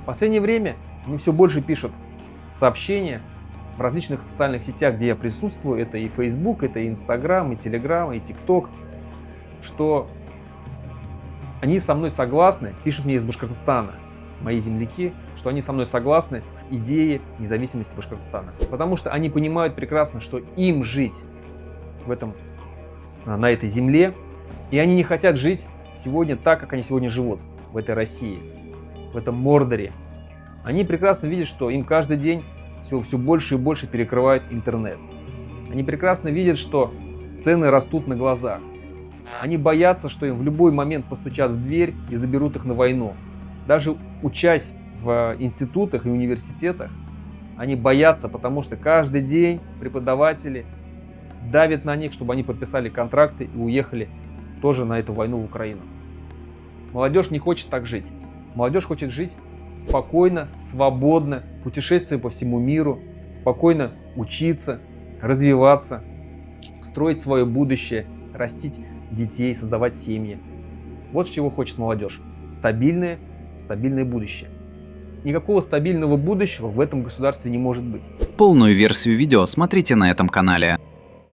В последнее время мне все больше пишут сообщения в различных социальных сетях, где я присутствую. Это и Facebook, это и Instagram, и Telegram, и TikTok, что они со мной согласны, пишут мне из Башкортостана, мои земляки, что они со мной согласны в идее независимости Башкортостана. Потому что они понимают прекрасно, что им жить на этой земле, и они не хотят жить сегодня так, как они сегодня живут в этой России, в этом Мордоре. Они прекрасно видят, что им каждый день все больше и больше перекрывают интернет. Они прекрасно видят, что цены растут на глазах. Они боятся, что им в любой момент постучат в дверь и заберут их на войну. Даже учась в институтах и университетах, они боятся, потому что каждый день преподаватели давят на них, чтобы они подписали контракты и уехали тоже на эту войну в Украину. Молодежь не хочет так жить. Молодежь хочет жить спокойно, свободно, путешествуя по всему миру, спокойно учиться, развиваться, строить свое будущее, растить детей, создавать семьи. Вот с чего хочет молодежь. Стабильное будущее. Никакого стабильного будущего в этом государстве не может быть. Полную версию видео смотрите на этом канале.